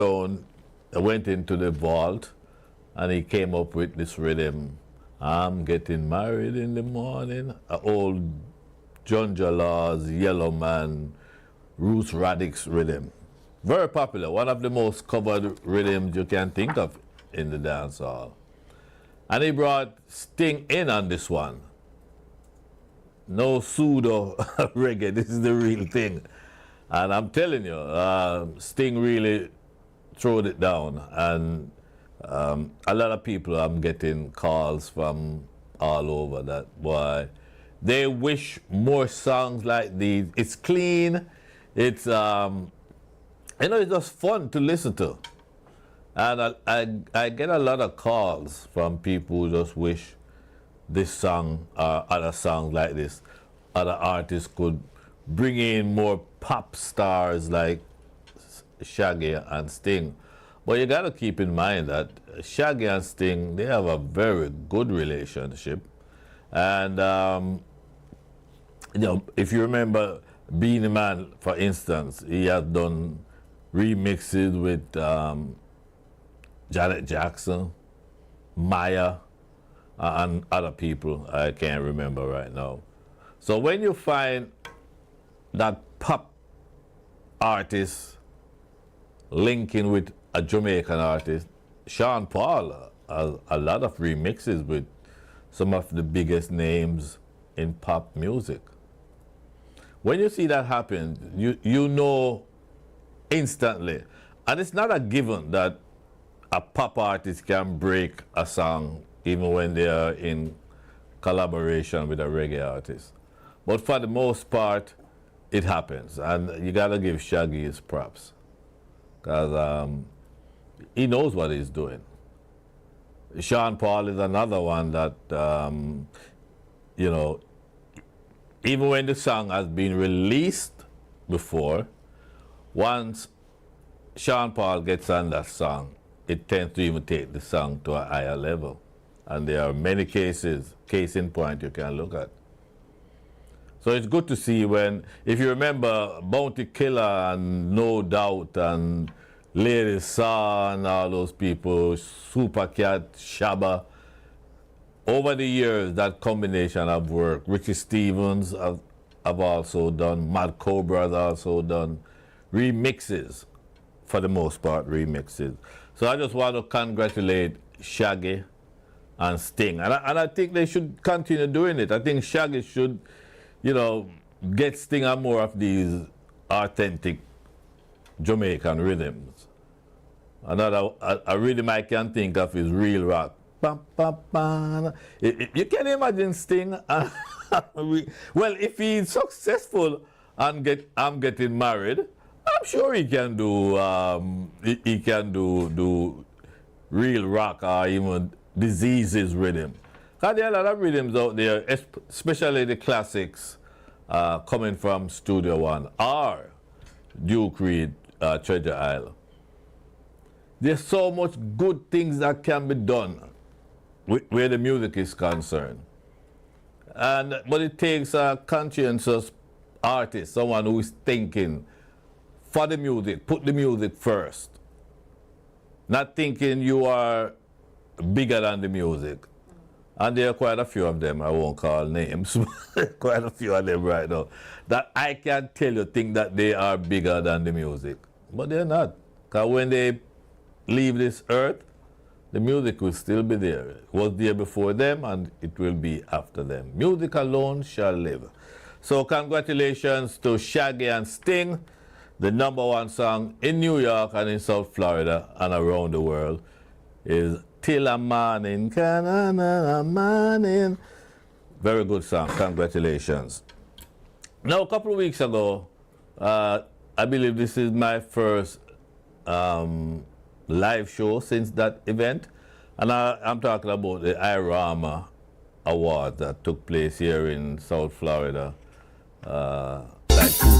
down, I went into the vault, and he came up with this rhythm. I'm getting married in the morning. An old John Laws, Yellow Man, Roots Radix rhythm. Very popular, one of the most covered rhythms you can think of in the dance hall. And he brought Sting in on this one. No pseudo reggae, this is the real thing. And I'm telling you, Sting really throwed it down. And a lot of people, I'm getting calls from all over that, boy, they wish more songs like these. It's clean, it's, it's just fun to listen to. And I get a lot of calls from people who just wish this song or other songs like this, other artists could bring in more pop stars like Shaggy and Sting. But you got to keep in mind that Shaggy and Sting, they have a very good relationship. And, if you remember Beanie Man, for instance, he has done remixes with Janet Jackson, Maya, and other people I can't remember right now. So when you find that pop artist linking with a Jamaican artist, Sean Paul has a lot of remixes with some of the biggest names in pop music. When you see that happen, you know instantly, and it's not a given that a pop artist can break a song even when they are in collaboration with a reggae artist. But for the most part, it happens, and you gotta give Shaggy his props, because he knows what he's doing. Sean Paul is another one that, even when the song has been released before, once Sean Paul gets on that song, it tends to even take the song to a higher level. And there are many cases, case in point, you can look at. So it's good to see when, if you remember Bounty Killer and No Doubt and Lady Saw and all those people, Supercat, Shabba, over the years, that combination of work, Richie Stevens have also done, Mad Cobra has also done remixes, for the most part, remixes. So I just want to congratulate Shaggy and Sting. And I think they should continue doing it. I think Shaggy should, get Sting on more of these authentic Jamaican rhythms. Another a rhythm I can think of is Real Rock. You can imagine Sting. Well, if he's successful and I'm getting married, I'm sure he can do do Real Rock or even Diseases rhythm. Because there are a lot of rhythms out there, especially the classics coming from Studio One or Duke Reed, Treasure Isle. There's so much good things that can be done where the music is concerned. But it takes a conscientious artist, someone who is thinking for the music, put the music first. Not thinking you are bigger than the music. And there are quite a few of them, I won't call names, quite a few of them right now, that I can tell you think that they are bigger than the music. But they're not. Because when they leave this earth, the music will still be there. It was there before them and it will be after them. Music alone shall live. So congratulations to Shaggy and Sting. The #1 song in New York and in South Florida and around the world is Till a Morning, a Morning. Very good song, congratulations. Now, a couple of weeks ago, I believe this is my first live show since that event. And I'm talking about the IRAMA Award that took place here in South Florida.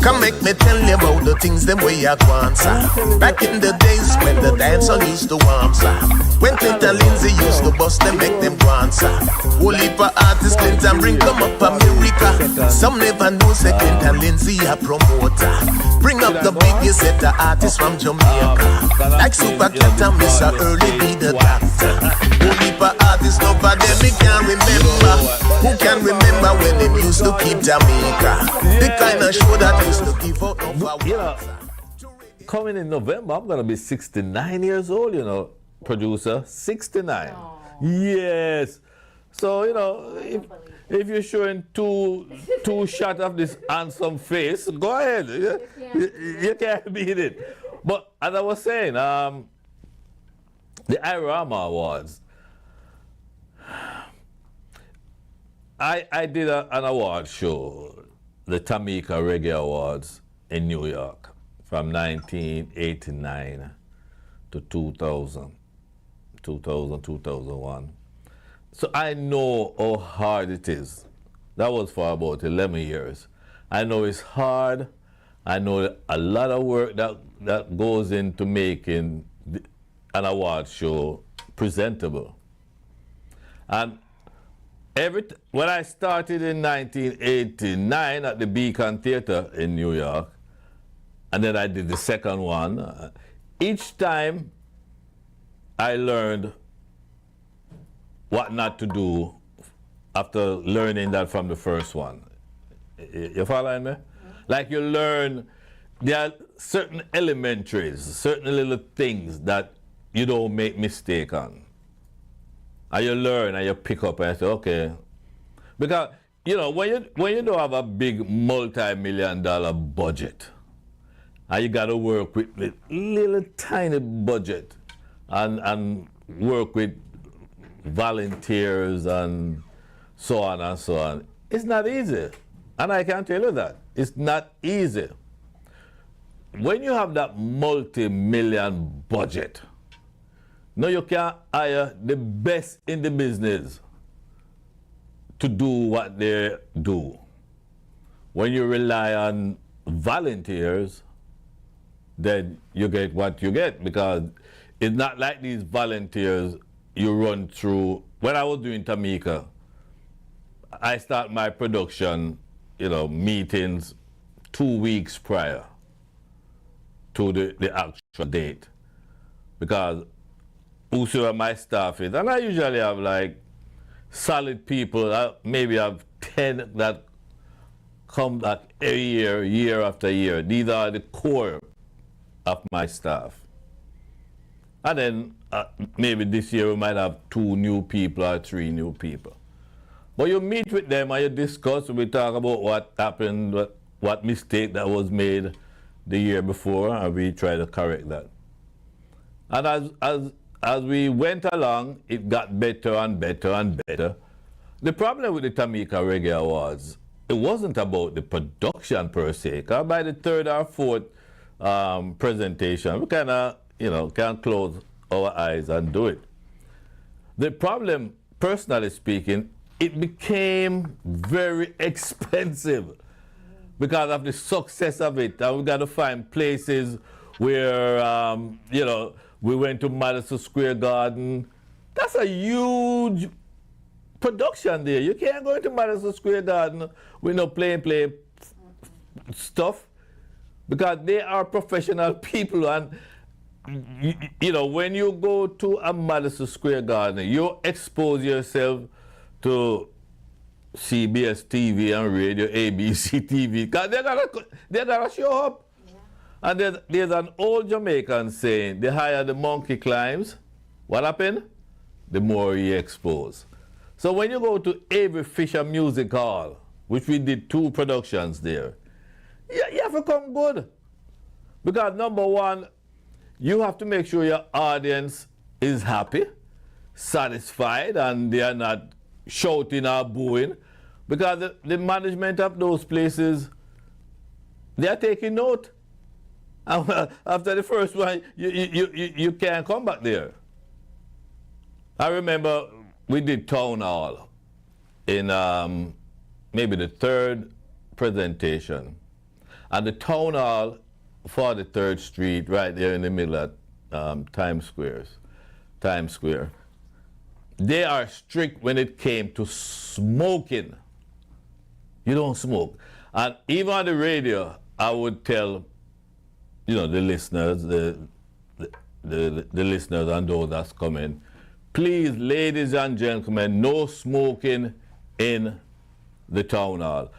Come make me tell you about the things them way I want, sir. Back in the days when the dancer used to warm, sir. When Clinton Lindsay used to bust them, make them go on, sir. Whole heap of artists Clinton bring come up America. Some never know say Clinton Lindsay a promoter. Bring up the biggest set of artists from Jamaica. Like Super Cat and Mr. Early be the doctor. Only for artists, nobody me can remember. Who can remember when they used to keep Jamaica? The kind of show that used to give out no coming in November, I'm gonna be 69 years old, you know, producer. 69. Aww. Yes. So, you know, if you're showing two shots of this handsome face, go ahead. You can't beat it. But as I was saying, the Irama Awards, I did an award show, the Tamika Reggae Awards in New York from 1989 to 2000, 2001. So I know how hard it is. That was for about 11 years. I know it's hard. I know a lot of work that goes into making an award show presentable. And when I started in 1989 at the Beacon Theater in New York, and then I did the second one, each time I learned what not to do after learning that from the first one. You following me? Like you learn, there are certain elementaries, certain little things that you don't make mistake on. And you learn and you pick up and say, okay. Because, you know, when you don't have a big multi-million-dollar budget, and you got to work with little tiny budget and work with volunteers and so on and so on. It's not easy. And I can tell you that. It's not easy. When you have that multi-million budget, no, you can't hire the best in the business to do what they do. When you rely on volunteers, then you get what you get, because it's not like these volunteers you run through. When I was doing Tamika, I start my production, you know, meetings 2 weeks prior to the actual date, because whosoever my staff is, and I usually have like solid people, I maybe have 10 that come back every year, year after year. These are the core of my staff. And then maybe this year we might have 2 new people or 3 new people. But you meet with them and you discuss, we talk about what happened, what mistake that was made the year before, and we try to correct that. And as we went along, it got better and better and better. The problem with the Tamika Reggae Awards, it wasn't about the production per se, because by the 3rd or 4th presentation, we kind of, you know, can close our eyes and do it. The problem, personally speaking, it became very expensive because of the success of it. And we got to find places where, you know, we went to Madison Square Garden. That's a huge production there. You can't go into Madison Square Garden with no plain stuff, because they are professional people. And you know, when you go to a Madison Square Garden, you expose yourself to CBS TV and radio, ABC TV, because they gotta show up. Yeah. And there's an old Jamaican saying, the higher the monkey climbs, what happened? The more he exposed. So when you go to Avery Fisher Music Hall, which we did 2 productions there, you have to come good. Because number one, you have to make sure your audience is happy, satisfied, and they are not shouting or booing. Because the management of those places, they are taking note. And after the first one, you can't come back there. I remember we did Town Hall in maybe the 3rd presentation. And the Town Hall, 43rd Street, right there in the middle of Times Square. They are strict when it came to smoking. You don't smoke. And even on the radio, I would tell you know, the listeners, the listeners and those that's coming, please, ladies and gentlemen, no smoking in the town hall.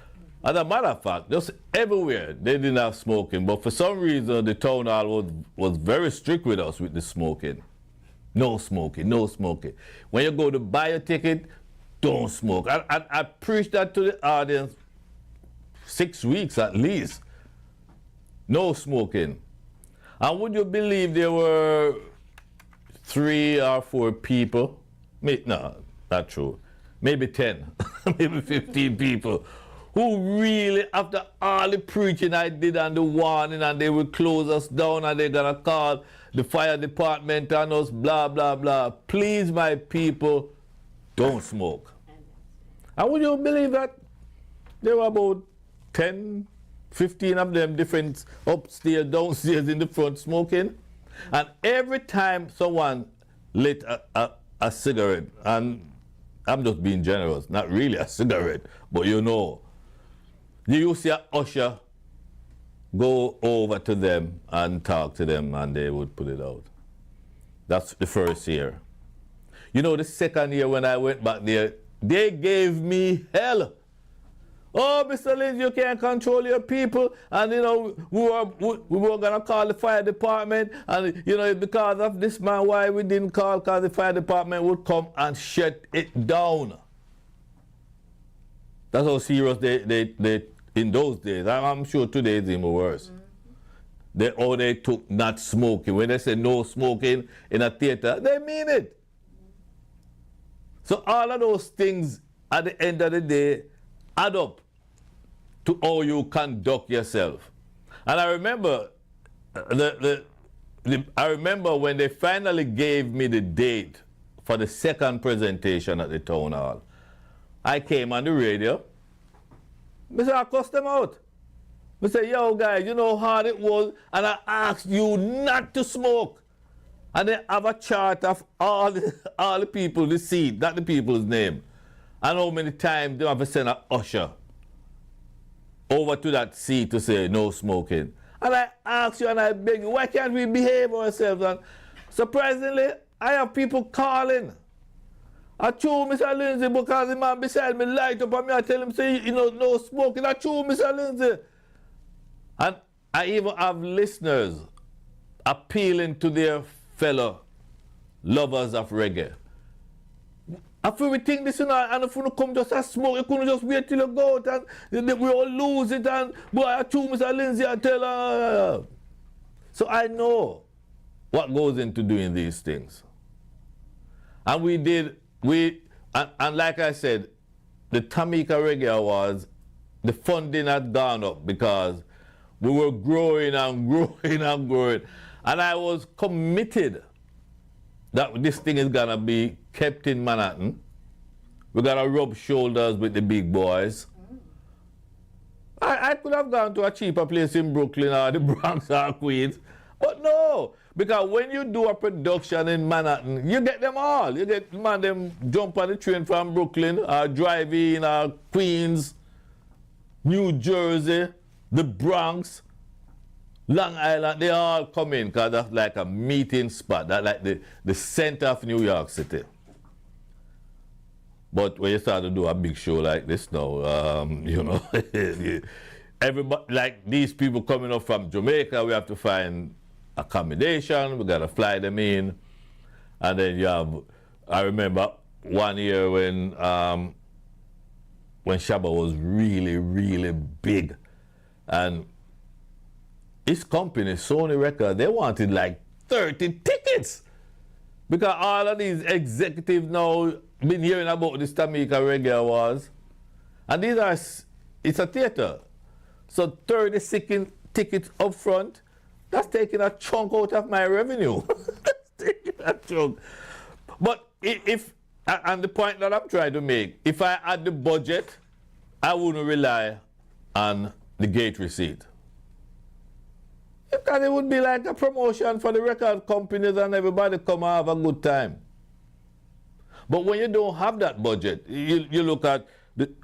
As a matter of fact, just everywhere they didn't have smoking, but for some reason the town hall was very strict with us with the smoking. No smoking, no smoking. When you go to buy a ticket, don't smoke. I preached that to the audience 6 weeks at least. No smoking. And would you believe there were 3 or 4 people? No, not true. Maybe 10, maybe 15 people who really, after all the preaching I did and the warning, and they would close us down and they're gonna call the fire department on us, blah, blah, blah. Please, my people, don't smoke. And would you believe that there were about 10, 15 of them different upstairs, downstairs in the front smoking? And every time someone lit a cigarette, and I'm just being generous, not really a cigarette, but you know, you see an usher go over to them and talk to them and they would put it out. That's the first year. You know, the second year when I went back there, they gave me hell. Oh, Mr. Lindsay, you can't control your people. And, you know, we were going to call the fire department. And, you know, because of this man, why we didn't call, because the fire department would come and shut it down. That's how serious they in those days. I'm sure today it's even worse. They took not smoking. When they say no smoking in a theater, they mean it. So all of those things at the end of the day add up to how you conduct yourself. And I remember I remember when they finally gave me the date for the second presentation at the town hall. I came on the radio. I said, I cussed them out. I said, yo guys, you know how hard it was, and I asked you not to smoke. And they have a chart of all the people, the seat, not the people's name. And how many times they have to send an usher over to that seat to say no smoking. And I ask you and I beg you, why can't we behave ourselves? And surprisingly, I have people calling. I told Mr. Lindsay because the man beside me light up and me, I tell him, say, you know, no smoking. I told Mr. Lindsay. And I even have listeners appealing to their fellow lovers of reggae. If we think this, you know, and if you come just a smoke, you couldn't just wait till you go out and we all lose it. And boy, I told Mr. Lindsay, I tell her. So I know what goes into doing these things. And and like I said, the Tamika Reggae Awards, the funding had gone up because we were growing and growing and growing. And I was committed that this thing is gonna be kept in Manhattan. We're gonna rub shoulders with the big boys. I could have gone to a cheaper place in Brooklyn or the Bronx or Queens, but no, because when you do a production in Manhattan, you get them all. You get them jump on the train from Brooklyn or drive in or Queens, New Jersey, the Bronx, Long Island, they all come in because that's like a meeting spot. That's like the center of New York City. But when you start to do a big show like this now, you know, everybody, like these people coming up from Jamaica, we have to find accommodation, we got to fly them in. And then you have, I remember one year when Shabba was really, really big. And his company, Sony Records, they wanted like 30 tickets. Because all of these executives now been hearing about this Tamika Reggae Awards. And these are, it's a theater. So 30 tickets up front, that's taking a chunk out of my revenue. That's taking a chunk. But and the point that I'm trying to make, if I had the budget, I wouldn't rely on the gate receipt. Because it would be like a promotion for the record companies and everybody come and have a good time. But when you don't have that budget, you look at,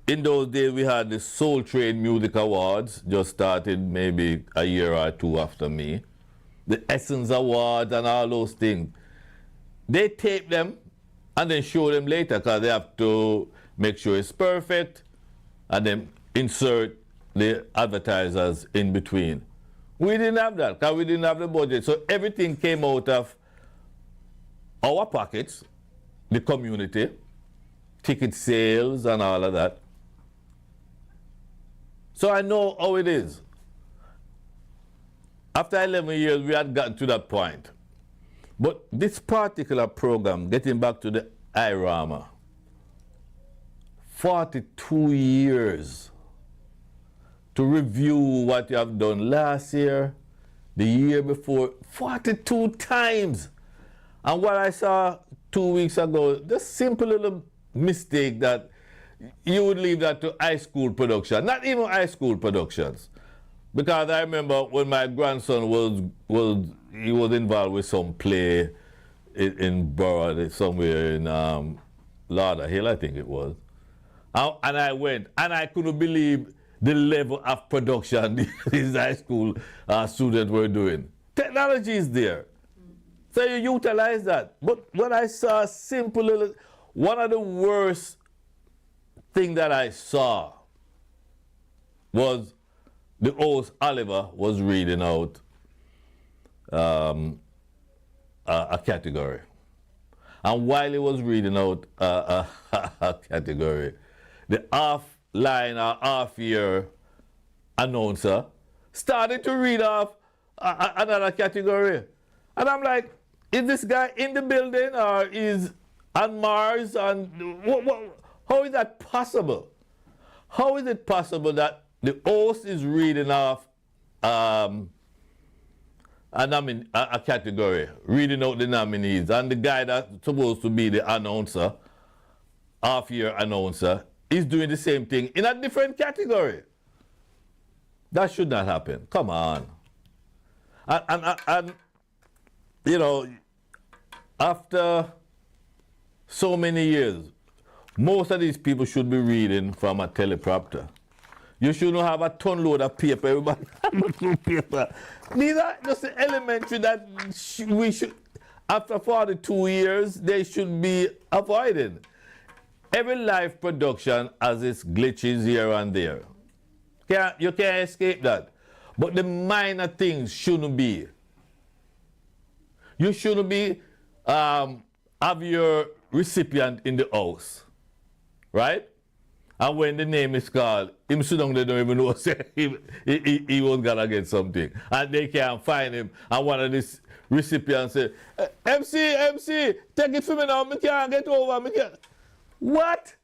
in those days we had the Soul Train Music Awards, just started maybe a year or two after me. the Essence Award and all those things. They tape them and then show them later because they have to make sure it's perfect and then insert the advertisers in between. We didn't have that because we didn't have the budget. So everything came out of our pockets, the community, ticket sales and all of that. So I know how it is. After 11 years, we had gotten to that point. But this particular program, getting back to the IRAMA, 42 years to review what you have done last year, the year before, 42 times. And what I saw 2 weeks ago, just simple little mistake that you would leave that to high school production, not even high school productions. Because I remember when my grandson was involved with some play in Borough, somewhere in Lauderhill, I think it was. And I went, and I couldn't believe the level of production these high school students were doing. Technology is there. So you utilize that. But when I saw a simple little, one of the worst thing that I saw was the host Oliver was reading out a category. And while he was reading out a category, the half-line or half-year announcer started to read off another category. And I'm like, is this guy in the building or is on Mars? And how is that possible? How is it possible that the host is reading off a category, reading out the nominees, and the guy that's supposed to be the announcer, half-year announcer, is doing the same thing in a different category? That should not happen. Come on. And you know, after so many years, most of these people should be reading from a teleprompter. You shouldn't have a ton load of paper. Everybody have no paper. These are just the elementary that we should, after 42 years, they should be avoided. Every live production has its glitches here and there. You can't escape that. But the minor things shouldn't be. You shouldn't be have your recipient in the house, right? And when the name is called, him sit down, they don't even know he was gonna get something. And they can't find him. And one of these recipients say, MC, take it from me now, me can't get over, me can't. What?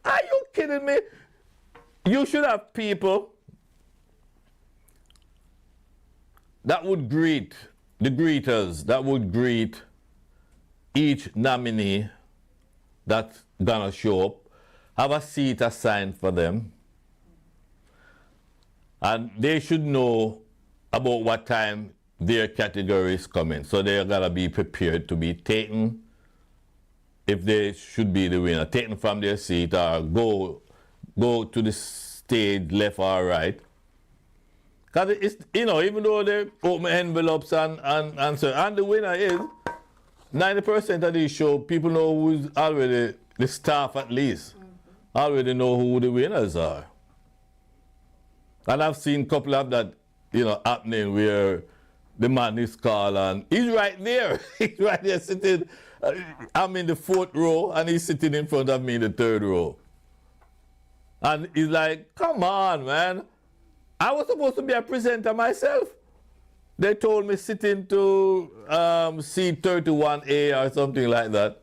Are you kidding me? You should have people that would greet, the greeters, that would greet each nominee that's gonna show up, have a seat assigned for them, and they should know about what time their category is coming. So they're gonna be prepared to be taken, if they should be the winner, taken from their seat or go to the stage left or right. Because it's, you know, even though they open envelopes and so, and the winner is 90% of these shows, people know who's already, the staff at least, already know who the winners are. And I've seen a couple of that, you know, happening where the man is called and he's right there. He's right there sitting. I'm in the 4th row and he's sitting in front of me in the 3rd row. And he's like, come on, man. I was supposed to be a presenter myself. They told me sitting to seat 31A or something like that.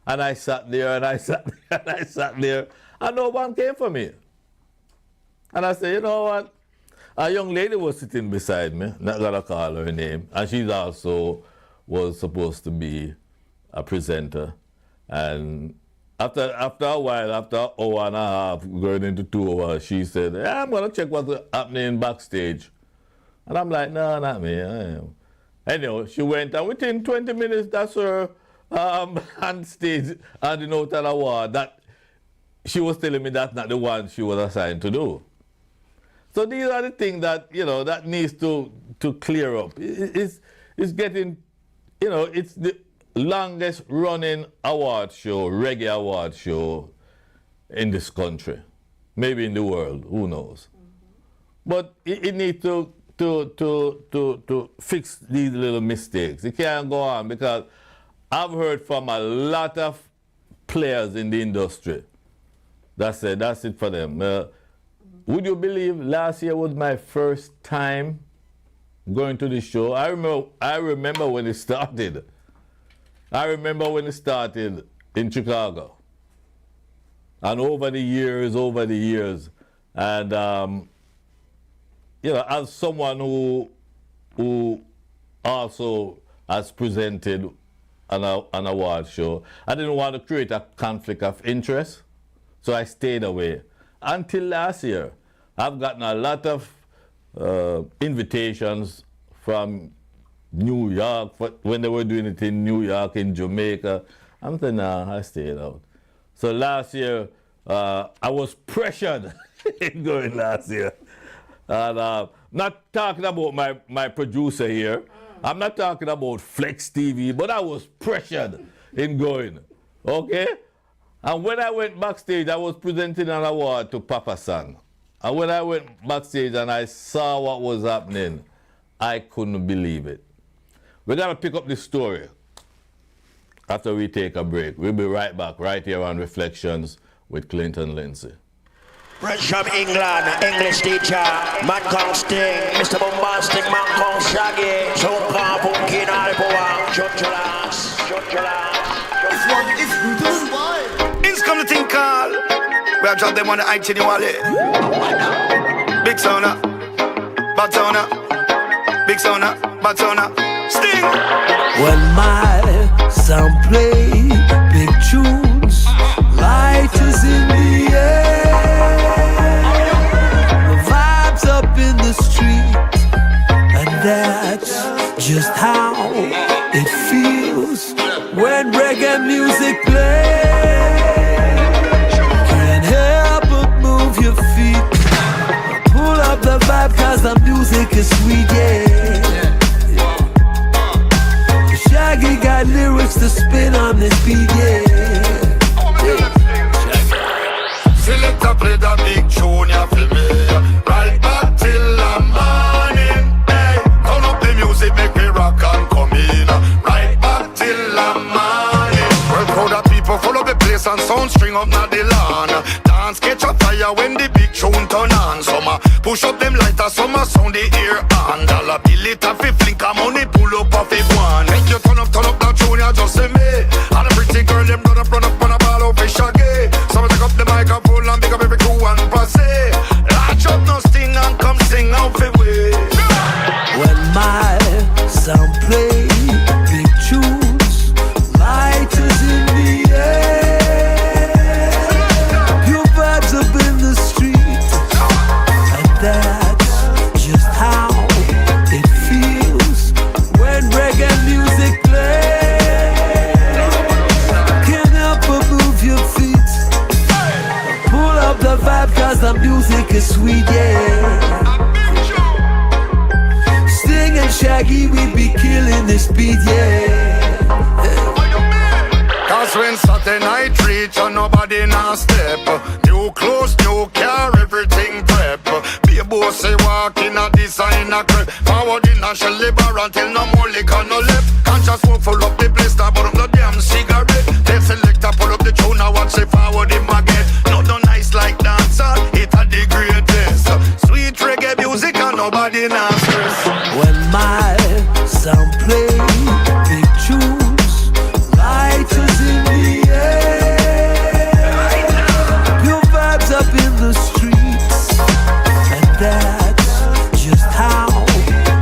And I sat there and I sat there and I sat there. And no one came for me. And I said, you know what? A young lady was sitting beside me, not gonna call her name. And she also was supposed to be a presenter. And after a while, after an hour and a half, going into 2 hours, she said, I'm gonna check what's happening backstage. And I'm like, no, not me. Anyway, she went, and within 20 minutes, that's her on stage handing out an award that she was telling me that's not the one she was assigned to do. So these are the things that, that needs to clear up. It's getting, it's the longest running award show, reggae award show in this country. Maybe in the world, who knows. But it needs to fix these little mistakes. It can't go on, because I've heard from a lot of players in the industry that said that's it for them. Would you believe last year was my first time going to the show? I remember when it started. I remember when it started in Chicago. And over the years, and as someone who also has presented an award show, I didn't want to create a conflict of interest, so I stayed away. Until last year, I've gotten a lot of invitations from New York, when they were doing it in New York, in Jamaica. I'm saying, nah, I stayed out. So last year, I was pressured in going last year. And not talking about my producer here. I'm not talking about Flexx TV, but I was pressured in going, okay? And when I went backstage, I was presenting an award to Papa San. And when I went backstage and I saw what was happening, I couldn't believe it. We're gonna pick up this story after we take a break. We'll be right back, right here on Reflections with Clinton Lindsay. Fresh from England, English teacher, man called Sting, Mr. Bombastic, man called Shaggy, so called Punkin, all the power, Chutchulass. This one is doing why? It's come to think call. We have dropped them on the iTunes wallet. Big Sona, Bad Sona, Big Sona, Bad Sona, Sting. When my sound play big tunes, light is in the air. The vibes up in the street, and that's just how it feels when reggae music plays. Can't help but move your feet. Pull up the vibe, cause the music is sweet, yeah. Shaggy got lyrics to spin on this beat, yeah. Select a play the big tune, you feel me? Right back till the morning, hey. Turn up the music, make me rock and come in. Right back till the morning. Well, crowd of people follow the place and sound string up na the lawn. Dance catch a fire when the big tune turn on. Some push up them lighters, some sound the ear on. Dollar bill it off a flink, a money pull up off a one. Make you turn up that tune, you just see me. And a pretty girl, them run up on a ball of fish Shaggy. Some take up the microphone and pick up every crew and passe. Latch up no sting and come sing out the way. When my sound play big tunes, light is in the air. Pure vibes up in the street, and that's just how it feels when reggae music plays. Can't help but move your feet. Pull up the vibe, cause the music is sweet, yeah. Sting and Shaggy, we be killing this beat, yeah. Cause when Saturday night reach and nobody now step. New clothes, new car, everything prep. Be a boss, say walk in a designer crib. Forward in a shell bar until no more liquor no left. Conscious smoke full up the place, but up the damn cigarette. They select pull up the tune, now watch say forward in my get. Not no nice like dancer, it a the greatest. Sweet reggae music and nobody now stress. When my sound play big tunes, light is in the air. Pure vibes up in the streets, and that's just how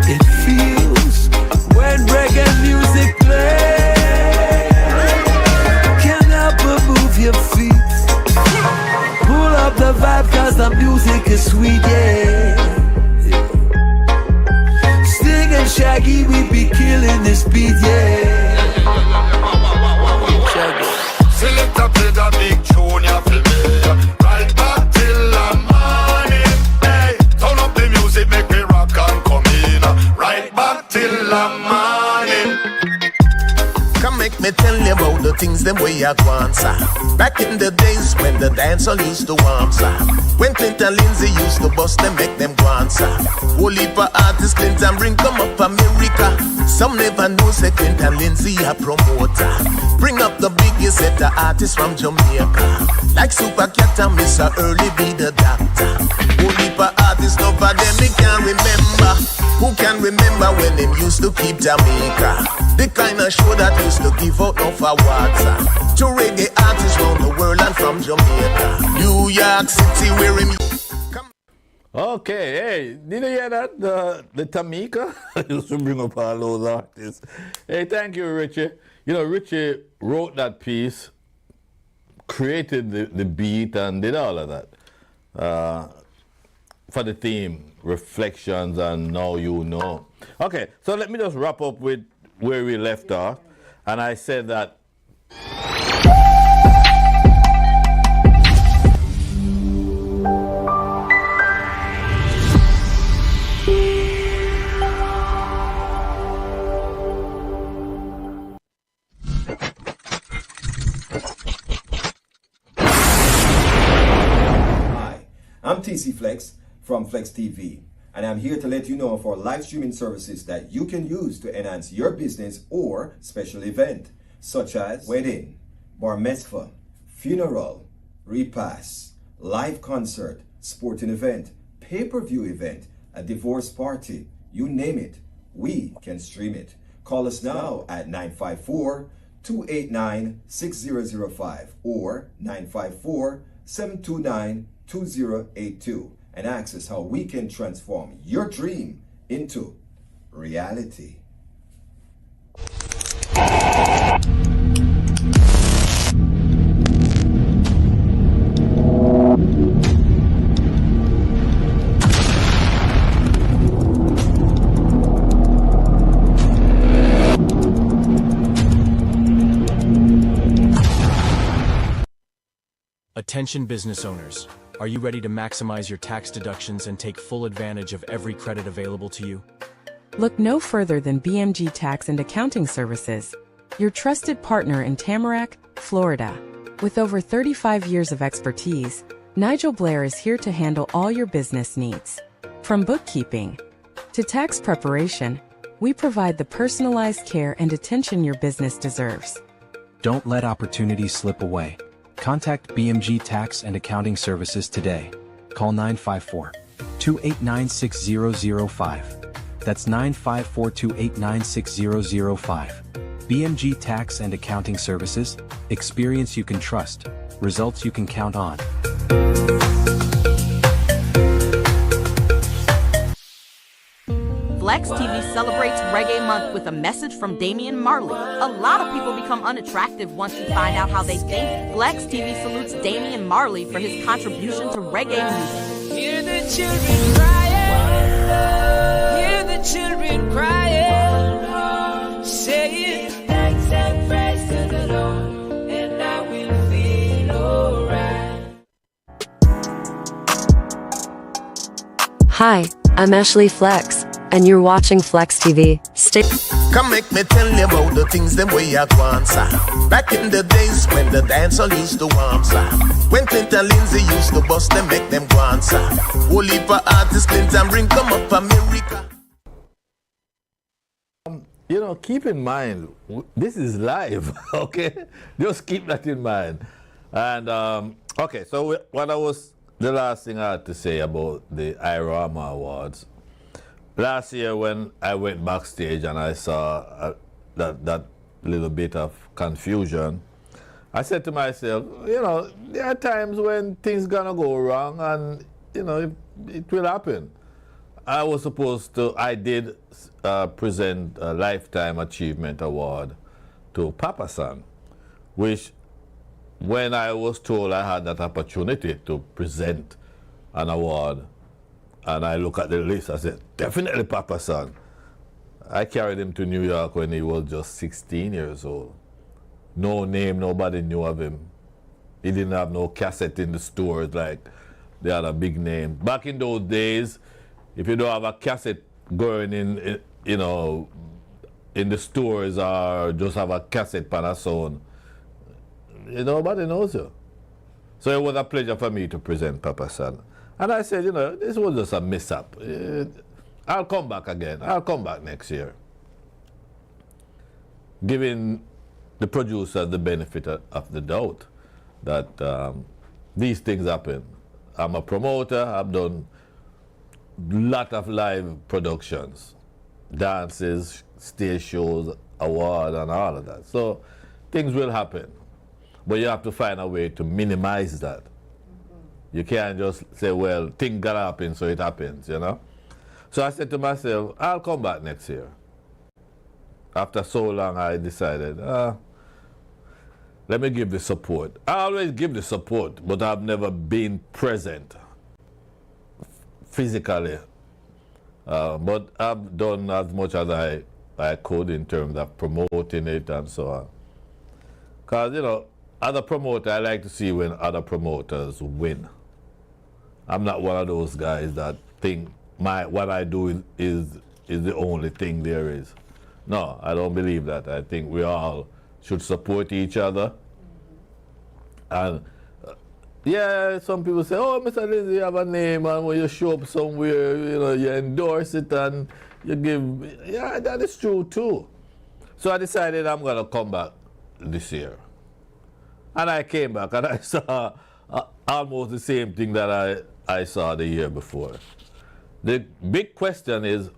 it feels when reggae music plays. Can't help but move your feet. Pull up the vibe, cause the music is sweet, yeah. Sting and Shaggy, we be killing this beat, yeah. Select a play the big tune, you feel me? Right back till the morning, hey. Turn up make me tell you about the things them way I want, sir. Back in the days when the dancehall used to warm, sir. When Clinton Lindsay used to bust them, make them go on, sir. Whole heap of artists Clinton bring come up America. Some never know say Clinton Lindsay a promoter. Bring up the biggest set of artists from Jamaica. Like Super Cat and Mr. Early be the doctor. Whole heap of artists, none of them me can remember. Who can remember when them used to keep Jamaica? The kind of show that used to give out no for water. To reggae artists round the world and from Jamaica. New York City where him. Okay, hey, did you hear that? The Tamika used to bring up all those artists. Hey, thank you, Richie. You know, Richie wrote that piece, created the beat, and did all of that for the theme, Reflections and Now You Know. Okay, so let me just wrap up with where we left off. And I said that I'm TC Flexx from Flexx TV, and I'm here to let you know of our live streaming services that you can use to enhance your business or special event, such as wedding, bar mitzvah, funeral, repast, live concert, sporting event, pay-per-view event, a divorce party, you name it, we can stream it. Call us now at 954-289-6005 or 954-729-2082 and access how we can transform your dream into reality. Attention business owners. Are you ready to maximize your tax deductions and take full advantage of every credit available to you? Look no further than BMG Tax and Accounting Services, your trusted partner in Tamarack, Florida. With over 35 years of expertise, Nigel Blair is here to handle all your business needs. From bookkeeping to tax preparation, we provide the personalized care and attention your business deserves. Don't let opportunities slip away. Contact BMG Tax and Accounting Services today. Call 954-289-6005. That's 954-289-6005. BMG Tax and Accounting Services, experience you can trust, results you can count on. Flexx TV celebrates Reggae Month with a message from Damian Marley. A lot of people become unattractive once you find out how they think. Flexx TV salutes Damian Marley for his contribution to reggae music. Hear the children crying. Hear the children crying. Saying thanks and praise to the Lord, and I will feel alright. Hi, I'm Ashley Flexx, and you're watching Flexx TV. Stay. Come make me tell you about the things them way I want, sir. Back in the days when the dancehall used to warm, sir. When Clinton Lindsay used to bust them, make them go on, sir. Whole heap of artists Clinton bring come up America. you know, keep in mind, this is live, okay? Just keep that in mind. And, okay, so the last thing I had to say about the IRAMA Awards. Last year when I went backstage and I saw that little bit of confusion, I said to myself, you know, there are times when things gonna go wrong and, you know, it will happen. I did present a Lifetime Achievement Award to Papa San, which when I was told I had that opportunity to present an award, and I look at the list, I said, definitely Papa San. I carried him to New York when he was just 16 years old. No name, nobody knew of him. He didn't have no cassette in the stores like the other big names. Back in those days, if you don't have a cassette going in, you know, in the stores or just have a cassette pan or sound, nobody knows you. So it was a pleasure for me to present Papa San. And I said, this was just a mishap. I'll come back again. I'll come back next year. Giving the producer the benefit of the doubt that these things happen. I'm a promoter. I've done a lot of live productions, dances, stage shows, award, and all of that. So things will happen. But you have to find a way to minimize that. You can't just say, well, things gotta happen, so it happens, So I said to myself, I'll come back next year. After so long, I decided, let me give the support. I always give the support, but I've never been present physically. But I've done as much as I could in terms of promoting it and so on. Because, as a promoter, I like to see when other promoters win. I'm not one of those guys that think what I do is the only thing there is. No, I don't believe that. I think we all should support each other. And yeah, some people say, oh, Mr. Lindsay, you have a name, and when you show up somewhere, you endorse it and you give. Yeah, that is true too. So I decided I'm going to come back this year. And I came back and I saw almost the same thing that I saw the year before. The big question is,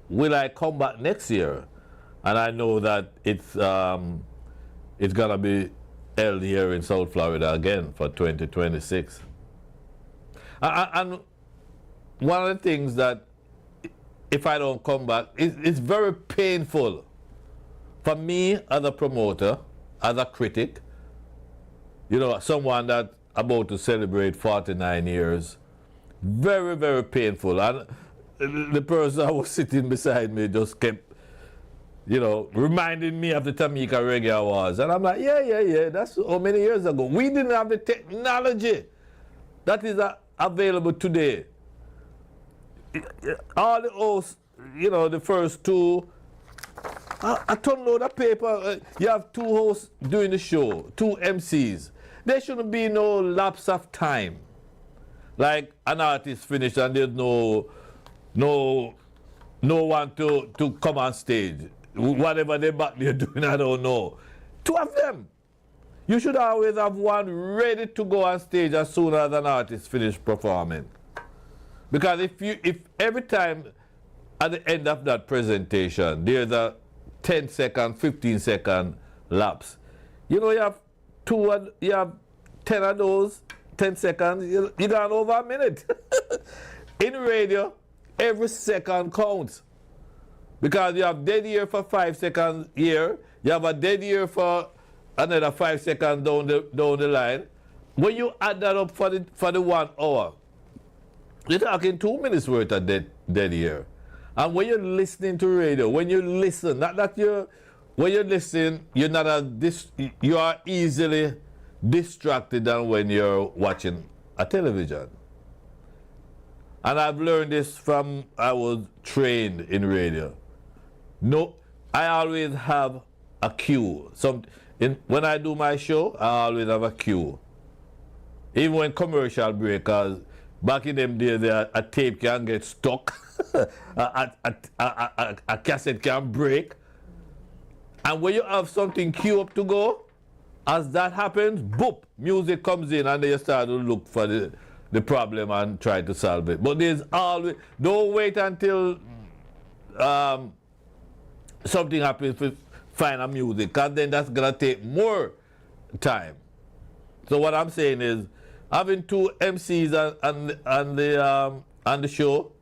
will I come back next year? And I know that it's going to be held here in South Florida again for 2026. And one of the things that, if I don't come back, it's very painful for me as a promoter, as a critic, someone that's about to celebrate 49 years. Very, very painful. And the person that was sitting beside me just kept, reminding me of the Tamika Reggae Awards. And I'm like, yeah, that's how many years ago. We didn't have the technology that is available today. All the hosts, the first two, a ton load of paper. You have two hosts doing the show, two MCs. There shouldn't be no lapse of time. Like an artist finished and there's no one to come on stage. Whatever they're back there doing, I don't know. Two of them. You should always have one ready to go on stage as soon as an artist finishes performing. Because if every time at the end of that presentation there's a 10-second, 15-second lapse, you have you have 10 of those, 10 seconds, you got over a minute. In radio, every second counts. Because you have dead air for 5 seconds here, you have a dead air for another 5 seconds down the line. When you add that up for the 1 hour, you're talking 2 minutes worth of dead air. And when you're listening to radio, when you listen, when you listen, you are easily distracted than when you're watching a television. And I've learned this from, I was trained in radio. No, I always have a cue. When I do my show, I always have a cue. Even when commercial break, because back in them days, a tape can get stuck, a cassette can break. And when you have something queued up to go, as that happens, boop, music comes in and then you start to look for the problem and try to solve it. But there's always, don't wait until something happens to find a music, because then that's going to take more time. So what I'm saying is, having two MCs on the show,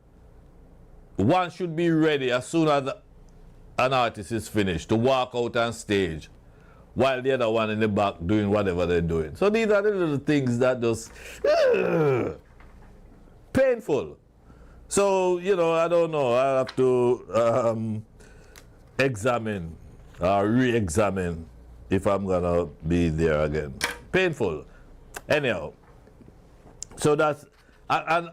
one should be ready as soon as an artist is finished to walk out on stage, while the other one in the back doing whatever they're doing. So these are the little things that just painful. So, I don't know. I have to examine or re-examine if I'm going to be there again. Painful. Anyhow. So that's, and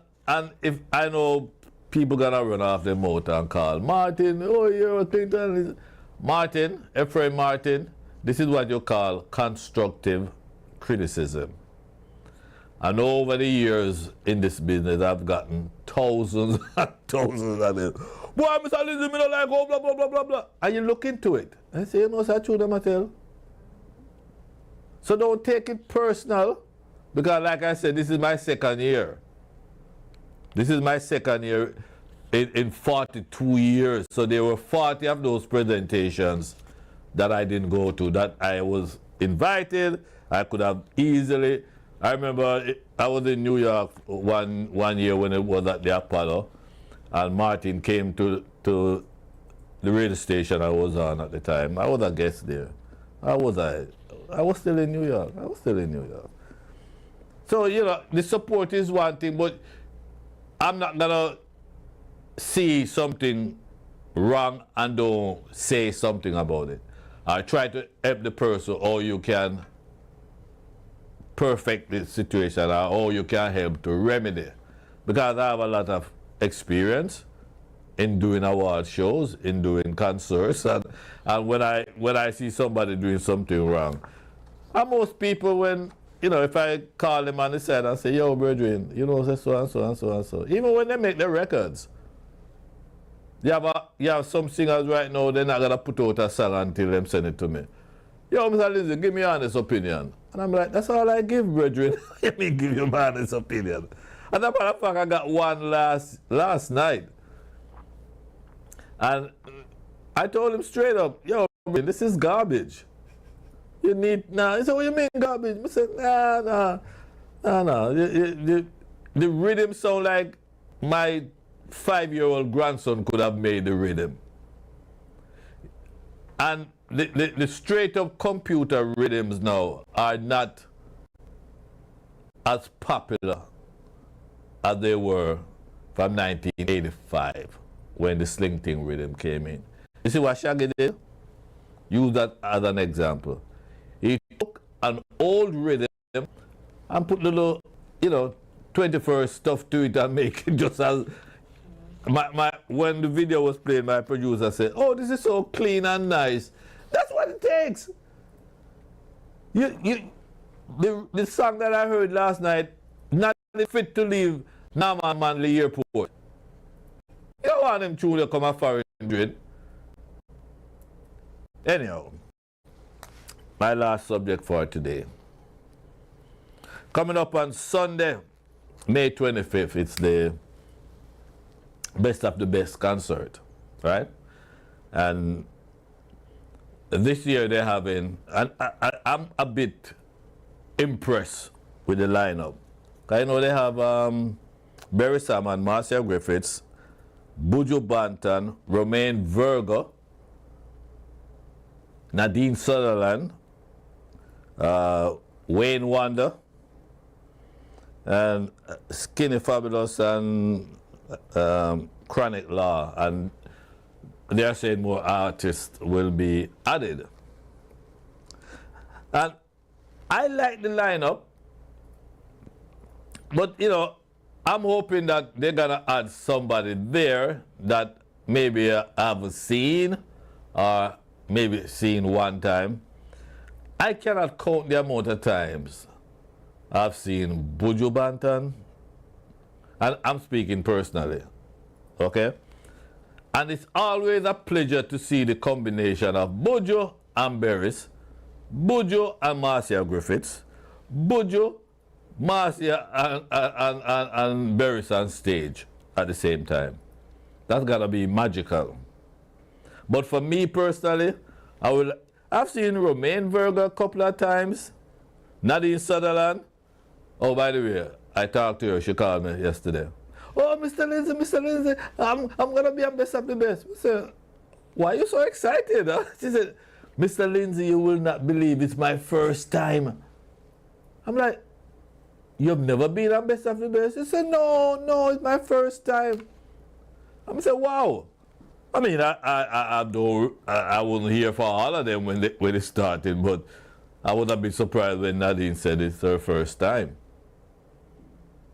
if I know people going to run off their mouth and call, Martin, oh, you're a thing. Martin, Ephraim Martin, this is what you call constructive criticism. And over the years in this business, I've gotten thousands and thousands of them. Boy, Mr. Lindsay, me don't like, oh, blah, blah, blah, blah, blah. And you look into it and say, you know, that's true, them I tell. So don't take it personal, because like I said, this is my second year. This is my second year in 42 years. So there were 40 of those presentations that I didn't go to, that I was invited. I could have easily. I remember I was in New York one year when it was at the Apollo, and Martin came to the radio station I was on at the time. I was a guest there. I was still in New York. So, you know, the support is one thing, but I'm not gonna see something wrong and don't say something about it. I try to help the person, or you can perfect the situation, or you can help to remedy. Because I have a lot of experience in doing award shows, in doing concerts, and when I see somebody doing something wrong, and most people, when, you know, if I call them on the side and say, yo, brethren, you know, say so and so and so and so, even when they make their records, you have some singers right now, they're not going to put out a song until them send it to me. Yo, Mr. Lindsay, give me your honest opinion. And I'm like, that's all I give, brethren. Let me give you my honest opinion. And as a matter of fact, I got one last night. And I told him straight up, yo, this is garbage. You need, nah. He said, what you mean garbage? I said, nah. The rhythm sound like my 5-year-old grandson could have made the rhythm. And the straight up computer rhythms now are not as popular as they were from 1985 when the Sling Ting rhythm came in. You see what Shaggy did? Use that as an example. He took an old rhythm and put little, you know, 21st stuff to it and make it just as when the video was played, my producer said, oh, this is so clean and nice. That's what it takes. The song that I heard last night, not fit to leave Norman Manley Airport. You don't want them truly come a foreign dread. Anyhow, my last subject for today. Coming up on Sunday, May 25th, it's the Best of the Best concert, right? And this year they're having, and I'm a bit impressed with the lineup. I know they have Barry Salmon, Marcia Griffiths, Buju Banton, Romaine Virgo, Nadine Sutherland, Wayne Wonder, and Skinny Fabulous, and Chronic Law, and they are saying more artists will be added. And I like the lineup, but you know, I'm hoping that they're gonna add somebody there that maybe I haven't seen, or maybe seen one time. I cannot count the amount of times I've seen Buju Banton, and I'm speaking personally, okay? And it's always a pleasure to see the combination of Buju and Beres, Buju and Marcia Griffiths, Buju, Marcia and Beres on stage at the same time. That's gotta be magical. But for me personally, I've seen Romaine Virgo a couple of times, Nadine Sutherland. Oh, by the way, I talked to her, she called me yesterday. Oh, Mr. Lindsay, I'm going to be on Best of the Best. I said, why are you so excited? Huh? She said, Mr. Lindsay, you will not believe it's my first time. I'm like, you've never been on Best of the Best? She said, no, it's my first time. I said, wow. I mean, I wasn't here for all of them when it started, but I would have been surprised when Nadine said it's her first time.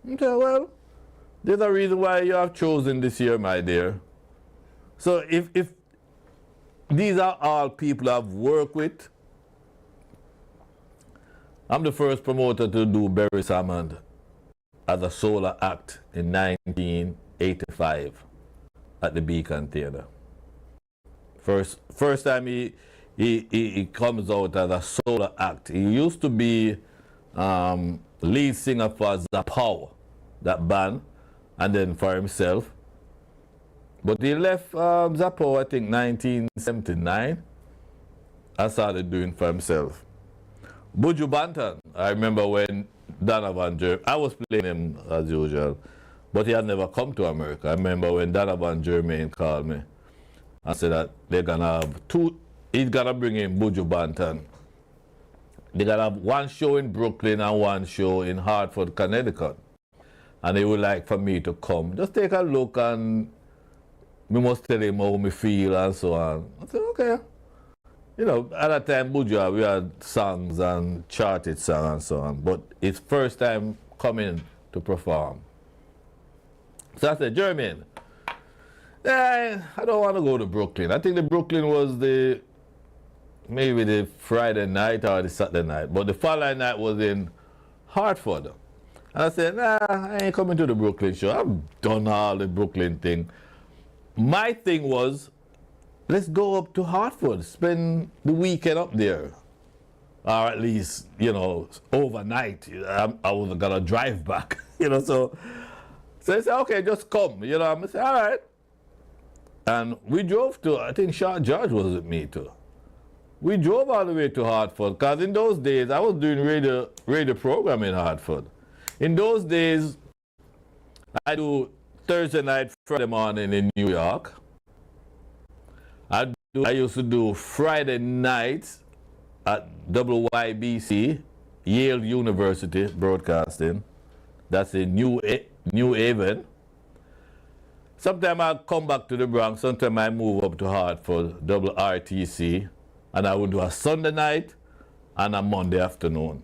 I said, well, there's a reason why you have chosen this year, my dear. So if these are all people I've worked with. I'm the first promoter to do Barry Salmond as a solo act in 1985 at the Beacon Theatre. First time he comes out as a solo act. He used to be lead singer for Zapow, that band, and then for himself. But he left Zapow, I think, 1979, and started doing for himself. Buju Banton, I remember when Donovan Jermaine, I was playing him as usual, but he had never come to America. I remember when Donovan Jermaine called me and said that they're gonna have he's gonna bring in Buju Banton. They're gonna have one show in Brooklyn and one show in Hartford, Connecticut. And they would like for me to come. Just take a look and we must tell him how we feel and so on. I said, okay. You know, at that time, Buju, we had songs and charted songs and so on, but it's first time coming to perform. So I said, Jermaine, I don't want to go to Brooklyn. I think the Brooklyn was maybe the Friday night or the Saturday night, but the following night was in Hartford. And I said, nah, I ain't coming to the Brooklyn show. I've done all the Brooklyn thing. My thing was, let's go up to Hartford, spend the weekend up there. Or at least, you know, overnight. I wasn't going to drive back, you know. So I said, okay, just come. You know, I said, all right. And we drove to, I think Sean George was with me too. We drove all the way to Hartford, because in those days, I was doing radio program in Hartford. In those days, I do Thursday night, Friday morning in New York. I used to do Friday nights at WYBC, Yale University Broadcasting. That's in New Haven. Sometimes I'll come back to the Bronx. Sometimes I move up to Hartford, WRTC, and I would do a Sunday night and a Monday afternoon.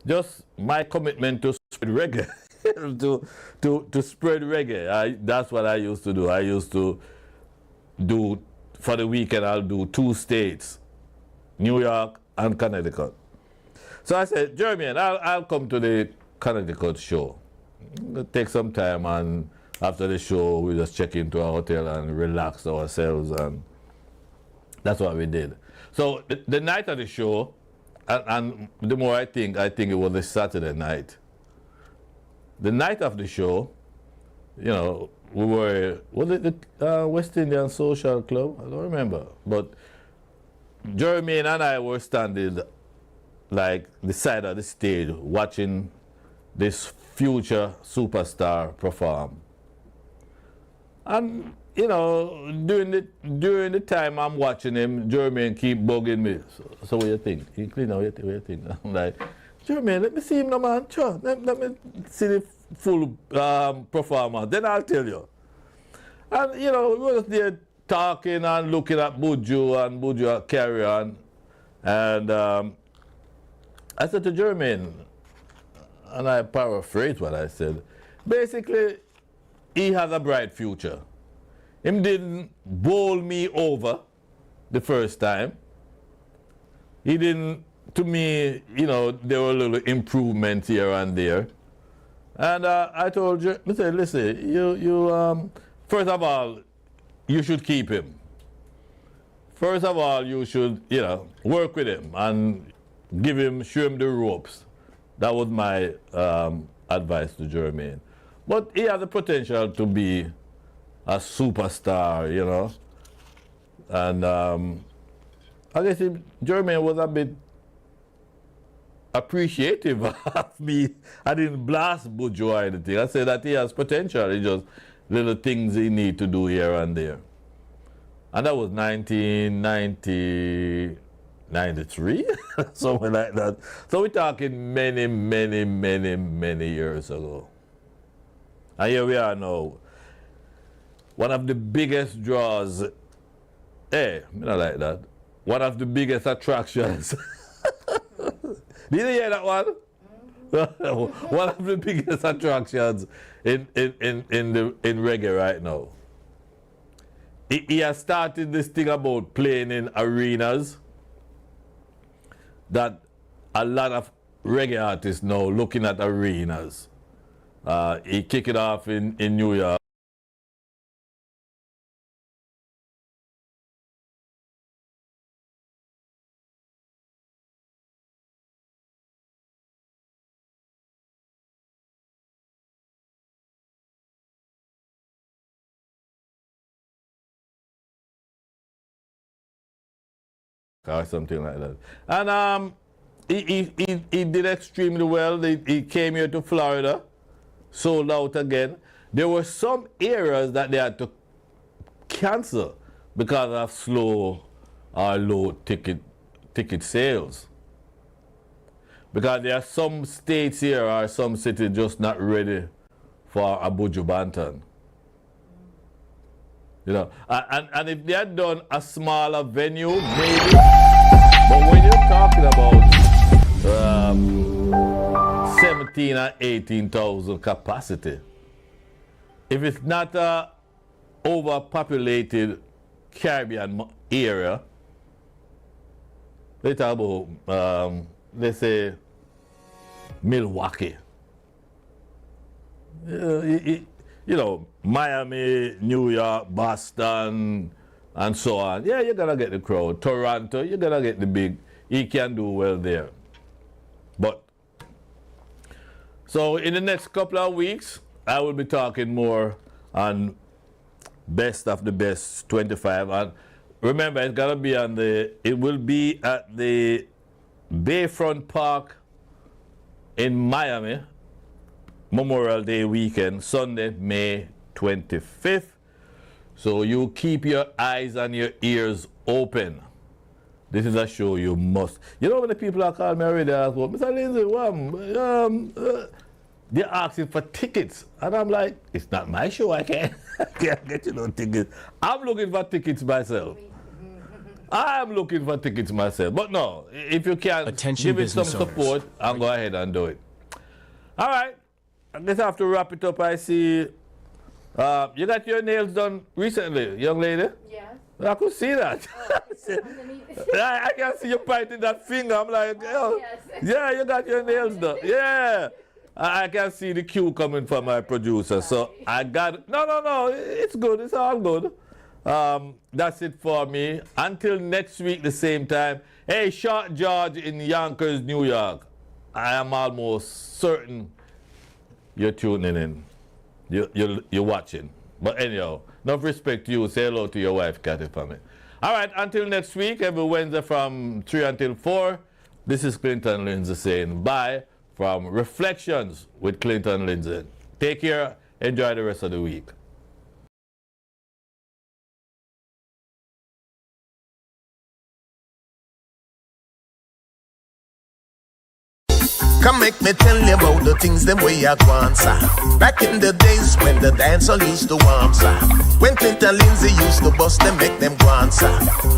Just my commitment to spread reggae, to spread reggae. That's what I used to do. I used to do, for the weekend, I'll do 2 states, New York and Connecticut. So I said, Jermaine, I'll come to the Connecticut show. It'll take some time, and after the show, we just check into a hotel and relax ourselves, and that's what we did. So the night of the show, and the more I think it was a Saturday night. The night of the show, you know, was it the West Indian Social Club? I don't remember. But Jermaine and I were standing like the side of the stage watching this future superstar perform. And, you know, during the time I'm watching him, Jermaine keep bugging me. So what do you think? You clean out, what do you think? I'm like, Jermaine, let me see him no, man. Sure. Let me see the full performance. Then I'll tell you. And, you know, we were just there talking and looking at Buju, and Buju carry on. And I said to Jermaine, and I paraphrase what I said, basically, he has a bright future. Him didn't bowl me over the first time. He didn't, to me, you know, there were little improvements here and there. And I told you, listen, you first of all, you should keep him. First of all, you should, you know, work with him and show him the ropes. That was my advice to Jermaine. But he has the potential to be a superstar, you know. And I guess Jermaine was a bit appreciative of me. I didn't blast Buju or anything. I said that he has potential. It's just little things he need to do here and there. And that was 1993, something like that. So we're talking many, many, many, many years ago. And here we are now. One of the biggest draws, I don't like that. One of the biggest attractions. Did you hear that one? One of the biggest attractions in reggae right now. he has started this thing about playing in arenas that a lot of reggae artists now looking at arenas. He kicked it off in New York. Or something like that. And he did extremely well. He came here to Florida, sold out again. There were some areas that they had to cancel because of slow or low ticket sales. Because there are some states here or some cities just not ready for a Buju Banton. You know, and if they had done a smaller venue, maybe. But when you're talking about 17 or 18,000 capacity, if it's not a overpopulated Caribbean area, they talk about, let's say, Milwaukee. You know, Miami, New York, Boston, and so on. Yeah, you're gonna get the crowd. Toronto, you're gonna get the big. He can do well there. But so in the next couple of weeks, I will be talking more on best of the best 25. And remember, it's gonna be on it will be at the Bayfront Park in Miami, Memorial Day weekend, Sunday, May 25th. So you keep your eyes and your ears open. This is a show you must. You know when the people are calling me already, ask, well, Mr. Lindsay, they're asking for tickets. And I'm like, it's not my show, I can't get you no tickets. I'm looking for tickets myself. I'm looking for tickets myself. But no, if you can give it some support, I'll go ahead and do it. All right. I guess I have to wrap it up. I see you got your nails done recently, young lady? Yes. I could see that. Oh, I can see you biting that finger. I'm like, oh, yes. Yeah, you got your nails done. Yeah. I can see the cue coming from my producer. So I got, no, it's good. It's all good. That's it for me. Until next week, the same time. Hey, Short George in Yonkers, New York. I am almost certain you're tuning in. You're watching. But anyhow, enough respect to you. Say hello to your wife, Kathy, for me. All right, until next week, every Wednesday from 3 until 4, this is Clinton Lindsay saying bye from Reflections with Clinton Lindsay. Take care. Enjoy the rest of the week. Come make me tell you about the things them way I want, sir. Back in the days when the dancehall used to warm, sir. When Clinton Lindsay used to bust them, make them go on, sir.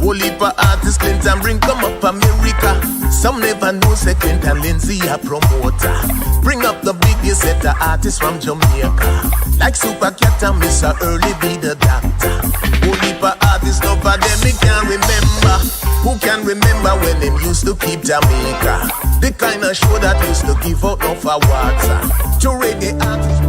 Whole heap of artists Clinton bring come up America. Some never know say Clinton Lindsay a promoter. Bring up the biggest set of artists from Jamaica, like Super Cat and Mr. Early be the doctor. Whole heap of artists, no for them me can't remember. Who can remember when them used to keep Jamaica? The kind of show that used to give out no for water. To reggae artists.